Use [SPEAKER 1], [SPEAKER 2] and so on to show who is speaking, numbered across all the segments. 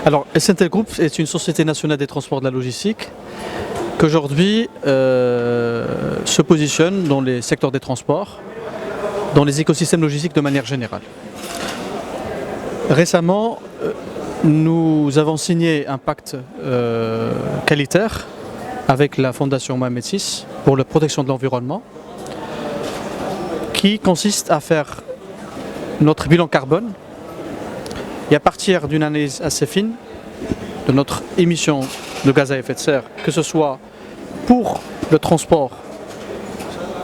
[SPEAKER 1] Alors, SNT Group est une société nationale des transports de la logistique qui aujourd'hui se positionne dans les secteurs des transports, dans les écosystèmes logistiques de manière générale. Récemment, nous avons signé un pacte qualitaire avec la Fondation Mohamed VI pour la protection de l'environnement qui consiste à faire notre bilan carbone et à partir d'une analyse assez fine de notre émission de gaz à effet de serre, que ce soit pour le transport,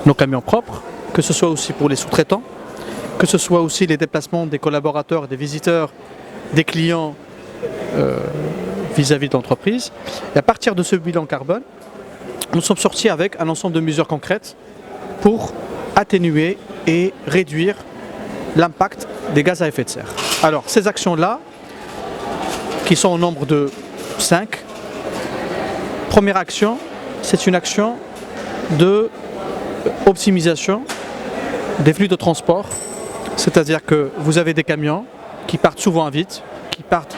[SPEAKER 1] nos camions propres, que ce soit aussi pour les sous-traitants, que ce soit aussi les déplacements des collaborateurs, des visiteurs, des clients vis-à-vis de l'entreprise. Et à partir de ce bilan carbone, nous sommes sortis avec un ensemble de mesures concrètes pour atténuer et réduire l'impact des gaz à effet de serre. Alors, ces actions-là, qui sont au nombre de 5, première action, c'est une action de optimisation des flux de transport, c'est-à-dire que vous avez des camions qui partent souvent vite, qui partent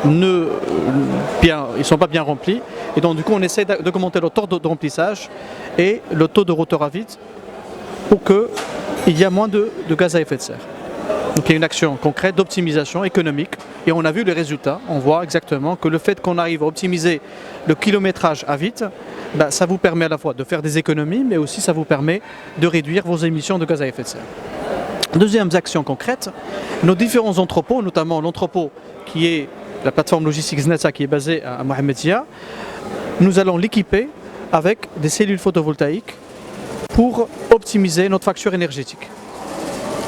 [SPEAKER 1] ils ne sont pas bien remplis, et donc du coup on essaie d'augmenter le taux de remplissage et le taux de retour à vide pour qu'il y ait moins de gaz à effet de serre. Donc il y a une action concrète d'optimisation économique et on a vu les résultats. On voit exactement que le fait qu'on arrive à optimiser le kilométrage à vide, ça vous permet à la fois de faire des économies, mais aussi ça vous permet de réduire vos émissions de gaz à effet de serre. Deuxième action concrète, nos différents entrepôts, notamment l'entrepôt qui est la plateforme logistique Znetsa qui est basée à Mohamed Zia, nous allons l'équiper avec des cellules photovoltaïques pour optimiser notre facture énergétique.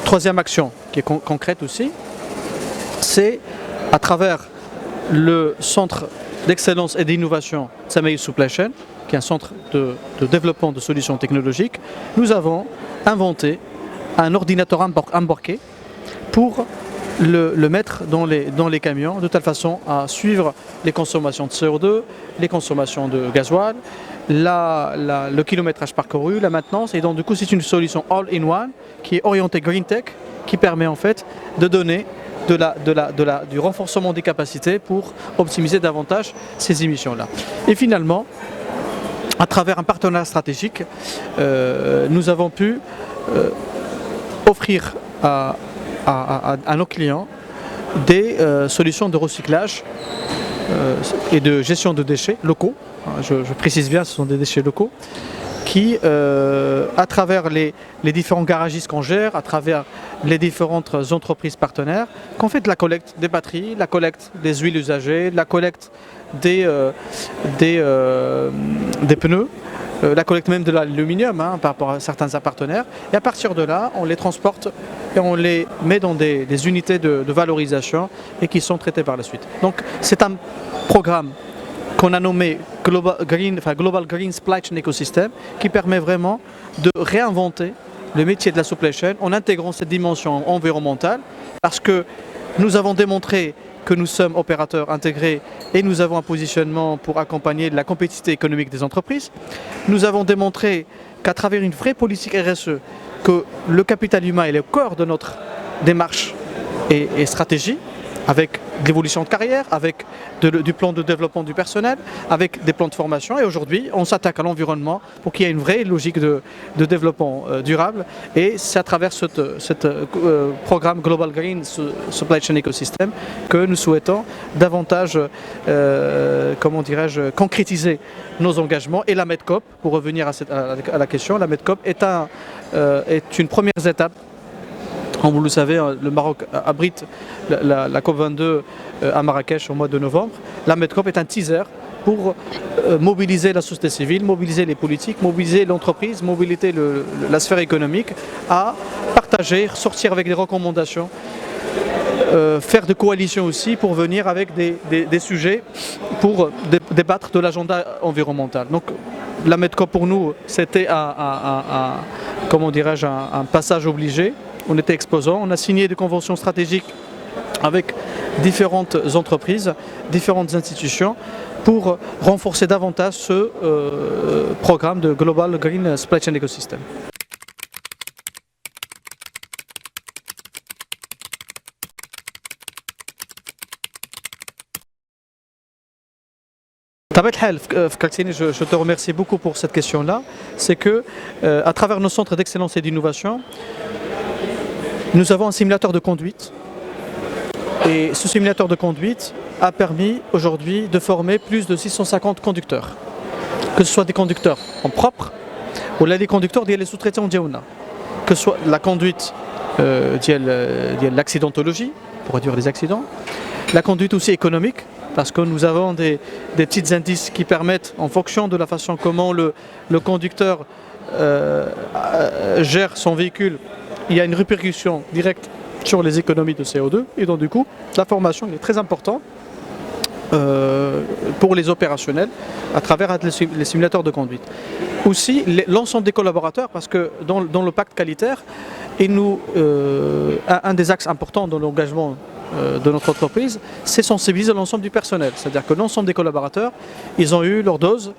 [SPEAKER 1] Troisième action qui est concrète aussi, c'est à travers le centre d'excellence et d'innovation Tsamaï Supply Chain, qui est un centre de développement de solutions technologiques, nous avons inventé un ordinateur embarqué pour le mettre dans les camions de telle façon à suivre les consommations de CO2, les consommations de gasoil, le kilométrage parcouru, la maintenance, et donc du coup c'est une solution all-in-one qui est orientée Green Tech, qui permet en fait de donner du renforcement des capacités pour optimiser davantage ces émissions-là. Et finalement, à travers un partenariat stratégique, nous avons pu offrir à nos clients des solutions de recyclage et de gestion de déchets locaux. Je précise bien, ce sont des déchets locaux qui, à travers les différents garagistes qu'on gère, à travers les différentes entreprises partenaires, qu'on fait de la collecte des batteries, la collecte des huiles usagées, la collecte des pneus, la collecte même de l'aluminium par rapport à certains partenaires, et à partir de là, on les transporte et on les met dans des unités de valorisation et qui sont traitées par la suite. Donc c'est un programme qu'on a nommé Global Green Supply Chain Ecosystem qui permet vraiment de réinventer le métier de la supply chain en intégrant cette dimension environnementale parce que nous avons démontré que nous sommes opérateurs intégrés et nous avons un positionnement pour accompagner la compétitivité économique des entreprises. Nous avons démontré qu'à travers une vraie politique RSE, que le capital humain est le cœur de notre démarche et stratégie, avec l'évolution de carrière, avec du plan de développement du personnel, avec des plans de formation. Et aujourd'hui, on s'attaque à l'environnement pour qu'il y ait une vraie logique de développement durable. Et c'est à travers ce programme Global Green Supply Chain Ecosystem que nous souhaitons davantage, concrétiser nos engagements. Et la MEDCOP, pour revenir à la question, la MEDCOP est une première étape. Comme vous le savez, le Maroc abrite la COP22 à Marrakech au mois de novembre. La MEDCOP est un teaser pour mobiliser la société civile, mobiliser les politiques, mobiliser l'entreprise, mobiliser la sphère économique à partager, sortir avec des recommandations, faire des coalitions aussi pour venir avec des sujets pour débattre de l'agenda environnemental. Donc la MEDCOP pour nous, c'était un passage obligé. On était exposants, on a signé des conventions stratégiques avec différentes entreprises, différentes institutions pour renforcer davantage ce programme de Global Green Supply Chain Ecosystem. Tabet Hal, je te remercie beaucoup pour cette question-là. C'est que, à travers nos centres d'excellence et d'innovation, nous avons un simulateur de conduite. Et ce simulateur de conduite a permis aujourd'hui de former plus de 650 conducteurs. Que ce soit des conducteurs en propre ou là des conducteurs des sous-traitants diaona. Que ce soit la conduite de l'accidentologie, pour réduire les accidents, la conduite aussi économique, parce que nous avons des petits indices qui permettent, en fonction de la façon comment le conducteur gère son véhicule, il y a une répercussion directe sur les économies de CO2, et donc du coup, la formation est très importante pour les opérationnels à travers les simulateurs de conduite. Aussi, l'ensemble des collaborateurs, parce que dans le pacte qualitaire, un des axes importants dans l'engagement de notre entreprise, c'est sensibiliser l'ensemble du personnel. C'est-à-dire que l'ensemble des collaborateurs, ils ont eu leur dose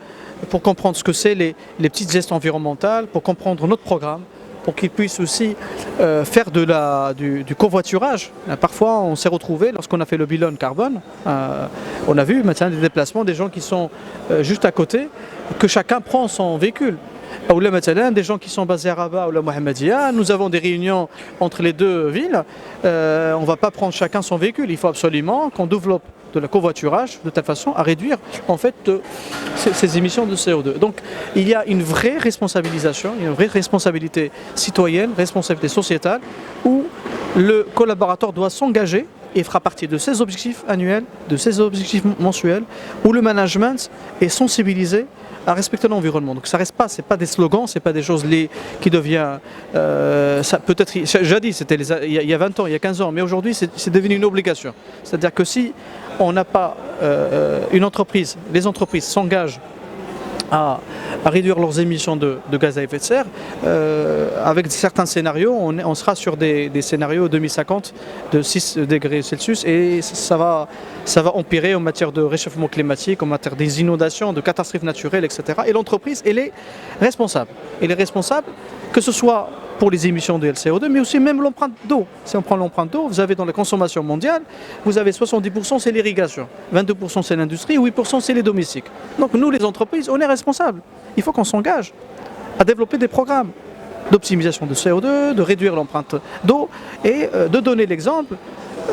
[SPEAKER 1] pour comprendre ce que c'est les petites gestes environnementales, pour comprendre notre programme, pour qu'ils puissent aussi faire du covoiturage. Parfois, on s'est retrouvé, lorsqu'on a fait le bilan carbone, on a vu maintenant des déplacements des gens qui sont juste à côté, que chacun prend son véhicule. Ou là, maintenant, des gens qui sont basés à Rabat ou à Mohammedia, nous avons des réunions entre les deux villes, on ne va pas prendre chacun son véhicule, il faut absolument qu'on développe de la covoiturage de telle façon à réduire en fait ces émissions de CO2. Donc il y a une vraie responsabilisation, une vraie responsabilité citoyenne, responsabilité sociétale, où le collaborateur doit s'engager et fera partie de ses objectifs annuels, de ses objectifs mensuels, où le management est sensibilisé à respecter l'environnement. Donc ça reste pas, c'est pas des slogans, c'est pas des choses qui deviennent, peut-être, jadis, c'était il y a 20 ans, il y a 15 ans, mais aujourd'hui c'est devenu une obligation. C'est-à-dire que si on n'a pas les entreprises s'engagent à réduire leurs émissions de gaz à effet de serre, avec certains scénarios, on sera sur des scénarios 2050 de 6 degrés Celsius et ça va empirer en matière de réchauffement climatique, en matière des inondations, de catastrophes naturelles, etc. Et l'entreprise, elle est responsable. Elle est responsable que ce soit pour les émissions de CO2, mais aussi même l'empreinte d'eau. Si on prend l'empreinte d'eau, vous avez dans la consommation mondiale, vous avez 70% c'est l'irrigation, 22% c'est l'industrie, 8% c'est les domestiques. Donc nous, les entreprises, on est responsables. Il faut qu'on s'engage à développer des programmes d'optimisation de CO2, de réduire l'empreinte d'eau et de donner l'exemple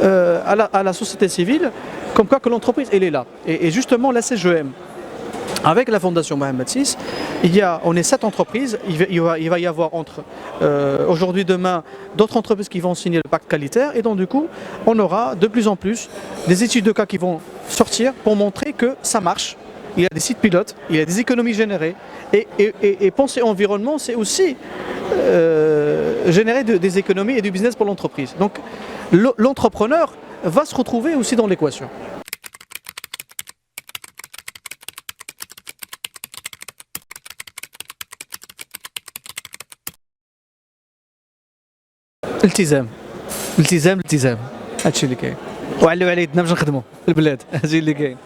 [SPEAKER 1] à la société civile, comme quoi que l'entreprise, elle est là. Et justement, la CGM, avec la Fondation Mohammed VI, on est 7 entreprises, il va y avoir aujourd'hui, demain, d'autres entreprises qui vont signer le pacte qualitaire et donc du coup, on aura de plus en plus des études de cas qui vont sortir pour montrer que ça marche. Il y a des sites pilotes, il y a des économies générées et penser environnement, c'est aussi générer des économies et du business pour l'entreprise. Donc l'entrepreneur va se retrouver aussi dans l'équation. التزام هادشي اللي كاين وعليو على يدنا باش نخدموا البلاد هادشي اللي كاين